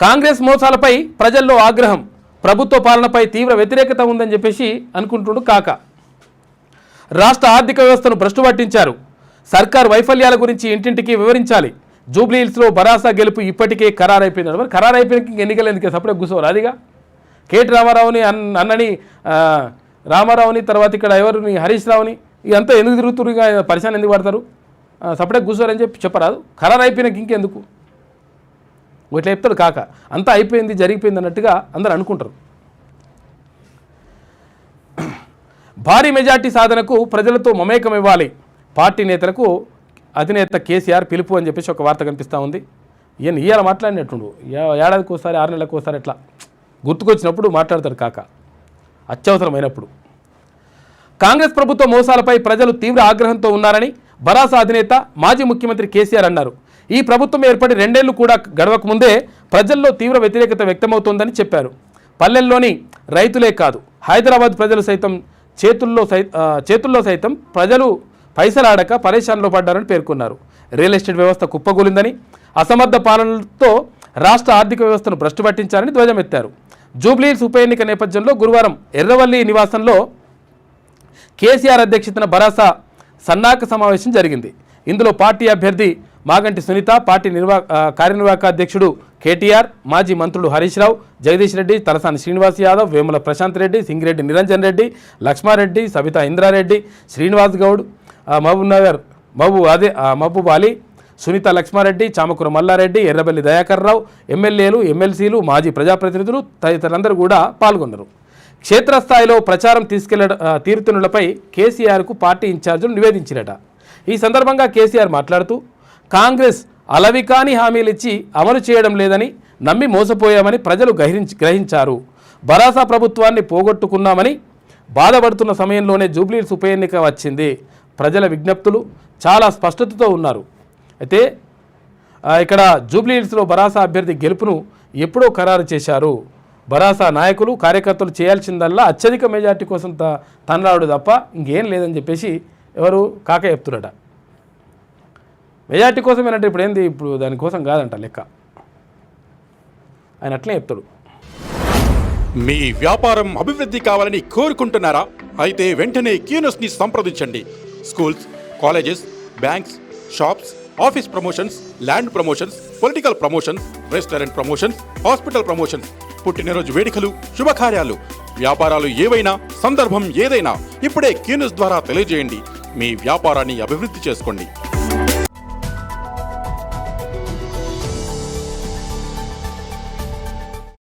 కాంగ్రెస్ మోసాలపై ప్రజల్లో ఆగ్రహం, ప్రభుత్వ పాలనపై తీవ్ర వ్యతిరేకత ఉందని చెప్పేసి అనుకుంటున్నాడు కాక. రాష్ట్ర ఆర్థిక వ్యవస్థను భ్రష్టు పట్టించారు. సర్కార్ వైఫల్యాల గురించి ఇంటింటికి వివరించాలి. జూబ్లీహిల్స్లో భరాసా గెలుపు ఇప్పటికే ఖరారైపోయింది. మరి ఖరారైపోయిన ఎన్నికలు ఎందుకు సపరేట్ కూర్చోవాలి? అదిగా కేటీ రామారావుని అన్నని రామారావుని తర్వాత ఇక్కడ ఎవరిని హరీష్ రావుని ఇదంతా ఎందుకు తిరుగుతున్నారు? పరిశాన్ ఎందుకు పడతారు? సపరేట్ కూర్చోవాలని చెప్పరాదు. ఖరారైపోయినాక ఇంకెందుకు ఇట్లా చెప్తాడు కాక. అంతా అయిపోయింది, జరిగిపోయింది అన్నట్టుగా అందరూ అనుకుంటారు. భారీ మెజార్టీ సాధనకు ప్రజలతో మమేకం ఇవ్వాలి. పార్టీ నేతలకు అధినేత కేసీఆర్ పిలుపు అని చెప్పేసి ఒక వార్త కనిపిస్తూ ఉంది. ఇవాళ మాట్లాడినట్టుండు, ఏడాదికి ఒకసారి 6 నెలలకు ఒకసారి ఎట్లా గుర్తుకొచ్చినప్పుడు మాట్లాడతాడు కాక, అత్యవసరమైనప్పుడు. కాంగ్రెస్ ప్రభుత్వ మోసాలపై ప్రజలు తీవ్ర ఆగ్రహంతో ఉన్నారని భరాసా అధినేత మాజీ ముఖ్యమంత్రి కేసీఆర్ అన్నారు. ఈ ప్రభుత్వం ఏర్పడి 2 ఏళ్లు కూడా గడవక ముందే ప్రజల్లో తీవ్ర వ్యతిరేకత వ్యక్తమవుతోందని చెప్పారు. పల్లెల్లోని రైతులే కాదు, హైదరాబాద్ ప్రజలు సైతం చేతుల్లో సైతం ప్రజలు పైసలాడక పరేషాన్లో పడ్డారని పేర్కొన్నారు. రియల్ ఎస్టేట్ వ్యవస్థ కుప్పగూలిందని, అసమర్థ పాలనతో రాష్ట్ర ఆర్థిక వ్యవస్థను భ్రష్టు పట్టించారని ధ్వజమెత్తారు. జూబ్లీహిల్స్ ఉప ఎన్నిక నేపథ్యంలో గురువారం ఎర్రవల్లి నివాసంలో కేసీఆర్ అధ్యక్షతన భరాసా సన్నాహక సమావేశం జరిగింది. ఇందులో పార్టీ అభ్యర్థి మాగంటి సునీత, పార్టీ కార్యనిర్వాహక అధ్యక్షుడు కేటీఆర్, మాజీ మంత్రులు హరీష్ రావు, జగదీష్ రెడ్డి, తలసాని శ్రీనివాస్ యాదవ్, వేముల ప్రశాంత్ రెడ్డి, సింగిరెడ్డి నిరంజన్ రెడ్డి, లక్ష్మారెడ్డి, సబితా ఇంద్రారెడ్డి, శ్రీనివాస్ గౌడ్, మహబూబ్ అలీ, సునీత లక్ష్మారెడ్డి, చామకూర మల్లారెడ్డి, ఎర్రబెల్లి దయాకర్ రావు, ఎమ్మెల్యేలు, ఎమ్మెల్సీలు, మాజీ ప్రజాప్రతినిధులు తదితరులందరూ కూడా పాల్గొన్నారు. క్షేత్రస్థాయిలో ప్రచారం తీరుతునులపై కేసీఆర్కు పార్టీ ఇన్ఛార్జీలు నివేదించినట. ఈ సందర్భంగా కేసీఆర్ మాట్లాడుతూ, కాంగ్రెస్ అలవికాని హామీలు ఇచ్చి అమలు చేయడం లేదని నమ్మి మోసపోయామని ప్రజలు గ్రహించారు. భరాసా ప్రభుత్వాన్ని పోగొట్టుకున్నామని బాధపడుతున్న సమయంలోనే జూబ్లీహిల్స్ ఉప ఎన్నిక వచ్చింది. ప్రజల విజ్ఞప్తులు చాలా స్పష్టతతో ఉన్నారు. అయితే ఇక్కడ జూబ్లీహిల్స్లో భరాసా అభ్యర్థి గెలుపును ఎప్పుడో ఖరారు చేశారు. భరాసా నాయకులు, కార్యకర్తలు చేయాల్సిందల్లా అత్యధిక మెజార్టీ కోసం తనలాడు తప్ప ఇంకేం లేదని చెప్పేసి ఎవరు కాక చెప్తున్నారట. మెజార్టీ కోసం ఏంటంటే ఇప్పుడు ఏంది, ఇప్పుడు దానికోసం కాదంట లెక్క. ఆయన అట్లే చెప్తాడు. మీ వ్యాపారం అభివృద్ధి కావాలని కోరుకుంటున్నారా? అయితే వెంటనే క్యూనస్ని సంప్రదించండి. Schools, colleges, banks, shops, office promotions, land promotions, political promotions, restaurant promotions, hospital promotions, పుట్టినరోజు వేడుకలు, శుభకార్యాలు, వ్యాపారాలు ఏవైనా, సందర్భం ఏదైనా ఇప్పుడే క్యూనస్ ద్వారా తెలియజేయండి. మీ వ్యాపారాన్ని అభివృద్ధి చేసుకోండి.